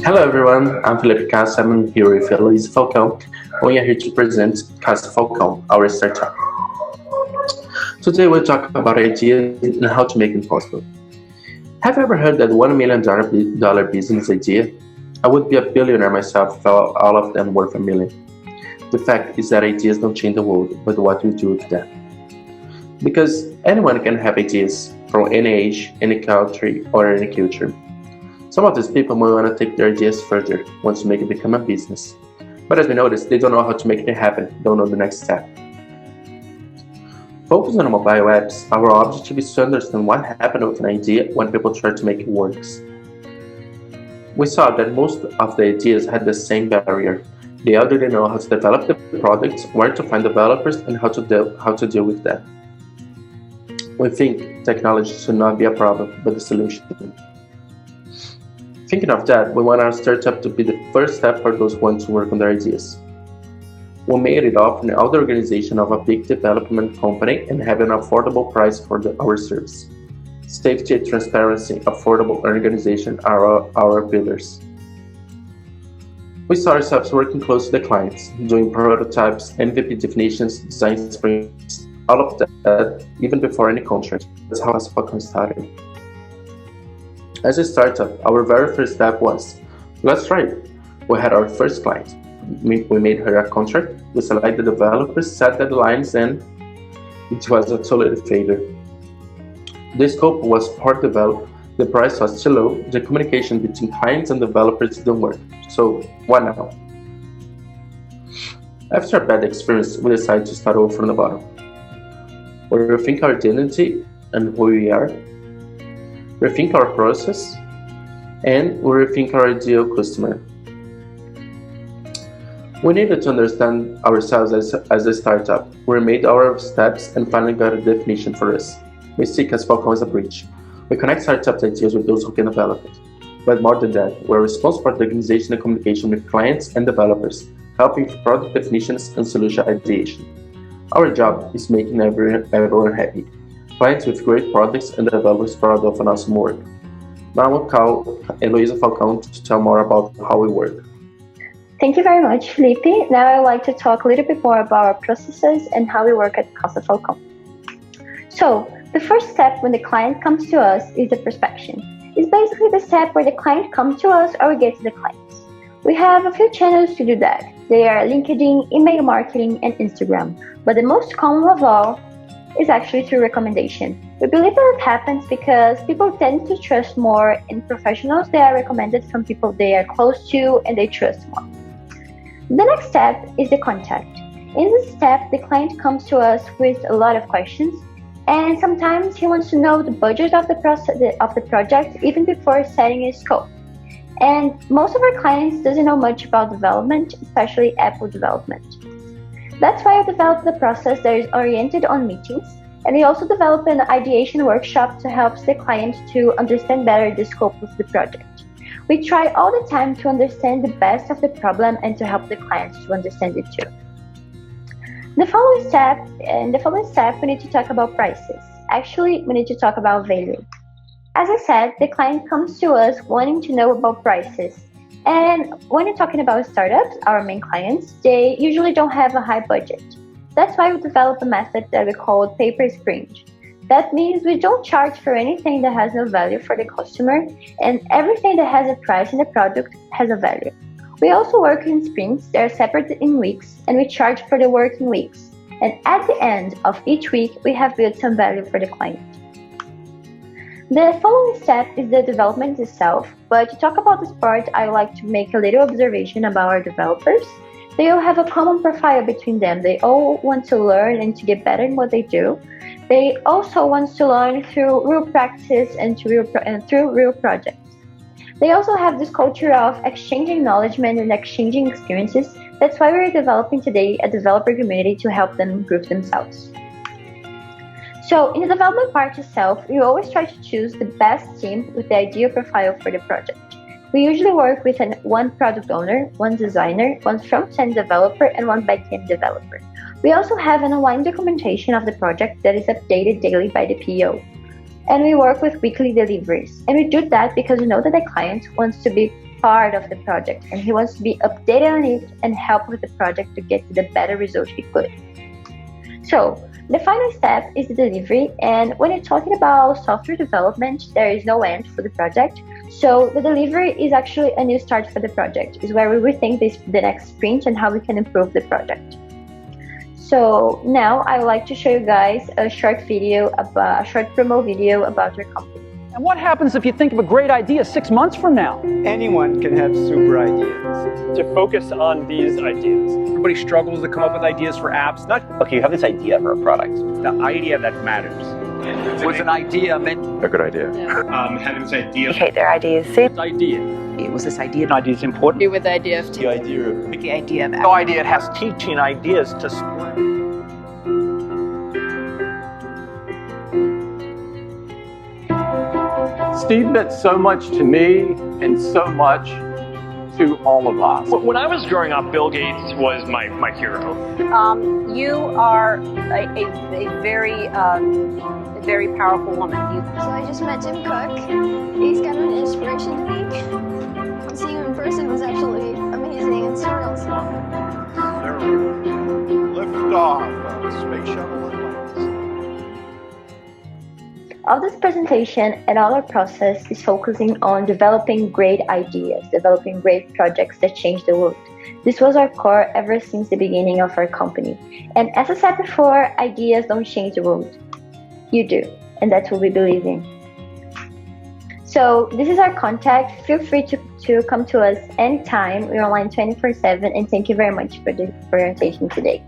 Hello everyone, I'm Felipe Castro. I'm here with KaçaFalcão. We are here to present KaçaFalcão, our startup. Today we'll talk about ideas and how to make it possible. Have you ever heard that $1 million business idea? I would be a billionaire myself if all of them worth $1 million. The fact is that ideas don't change the world, but what we do with them. Because anyone can have ideas from any age, any country, or any culture. Some of these people may want to take their ideas further, want to make it become a business. But as we noticed, they don't know how to make it happen, don't know the next step. Focusing on mobile apps, our objective is to understand what happened with an idea when people try to make it work. We saw that most of the ideas had the same barrier. They already know how to develop the products, where to find developers, and how to deal with them. We think technology should not be a problem, but a solution. Thinking of that, we want our startup to be the first step for those who want to work on their ideas. We made it offering all the organization of a big development company and have an affordable price for our service. Safety, transparency, affordable organization are our pillars. We saw ourselves working close to the clients, doing prototypes, MVP definitions, design sprints, all of that, even before any contract. That's how KaçaFalcão started. As a startup, our very first step was, let's try it. We had our first client. We made her a contract, we selected the developers, set deadlines, and it was a total failure. The scope was poor developed, the price was too low, the communication between clients and developers didn't work. So, what now? After a bad experience, we decided to start over from the bottom. We rethink our identity and who we are, rethink our process, and we rethink our ideal customer. We needed to understand ourselves as a startup. We made our steps and finally got a definition for us. We see KaçaFalcão as a bridge. We connect startup ideas with those who can develop it. But more than that, we're responsible for the organization and communication with clients and developers, helping with product definitions and solution ideation. Our job is making everyone happy. Clients with great products and developers proud of an awesome work. Now I will call KaçaFalcão to tell more about how we work. Thank you very much, Felipe. Now I would like to talk a little bit more about our processes and how we work at KaçaFalcão. So, the first step when the client comes to us is the prospection. It's basically the step where the client comes to us or we get to the clients. We have a few channels to do that. They are LinkedIn, email marketing, and Instagram. But the most common of all is actually through recommendation. We believe that happens because people tend to trust more in professionals that are recommended from people they are close to and they trust more. The next step is the contact. In this step, the client comes to us with a lot of questions, and sometimes he wants to know the budget of the project even before setting a scope. And most of our clients doesn't know much about development, especially Apple development. That's why we developed the process that is oriented on meetings, and we also developed an ideation workshop to help the client to understand better the scope of the project. We try all the time to understand the best of the problem and to help the clients to understand it too. In the following step, we need to talk about prices. Actually, we need to talk about value. As I said, the client comes to us wanting to know about prices. And when you're talking about startups, our main clients, they usually don't have a high budget. That's why we developed a method that we call pay-per-sprint. That means we don't charge for anything that has no value for the customer, and everything that has a price in the product has a value. We also work in sprints that are separate in weeks, and we charge for the working weeks. And at the end of each week, we have built some value for the client. The following step is the development itself, but to talk about this part, I would like to make a little observation about our developers. They all have a common profile between them. They all want to learn and to get better in what they do. They also want to learn through real practice and through real projects. They also have this culture of exchanging knowledge and exchanging experiences. That's why we're developing today a developer community to help them improve themselves. So in the development part itself, we always try to choose the best team with the ideal profile for the project. We usually work with one product owner, one designer, one front-end developer, and one back-end developer. We also have an online documentation of the project that is updated daily by the PO. And we work with weekly deliveries. And we do that because we know that the client wants to be part of the project, and he wants to be updated on it and help with the project to get to the better result he could. So the final step is the delivery, and when you're talking about software development, there is no end for the project. So the delivery is actually a new start for the project. It's where we rethink the next sprint and how we can improve the project. So now I would like to show you guys a short promo video about your company. And what happens if you think of a great idea 6 months from now? Anyone can have super ideas. To focus on these ideas. Everybody struggles to come up with ideas for apps. Okay, you have this idea for a product. It's the idea that matters. Was an idea meant a good idea? Having this idea. Okay, their ideas. idea? It was this idea. An idea is important. With the idea of The idea of the idea of No idea. It has teaching ideas to spread. Steve meant so much to me and so much to all of us. When I was growing up, Bill Gates was my hero. You are a very powerful woman. So I just met Tim Cook. He's kind of an inspiration to me. Seeing him in person was absolutely amazing and surreal. Lift off Space Shuttle Atlantis. All this presentation and all our process is focusing on developing great ideas, developing great projects that change the world. This was our core ever since the beginning of our company. And as I said before, ideas don't change the world. You do, and that's what we believe in. So this is our contact. Feel free to come to us anytime. We're online 24/7, and thank you very much for your attention today.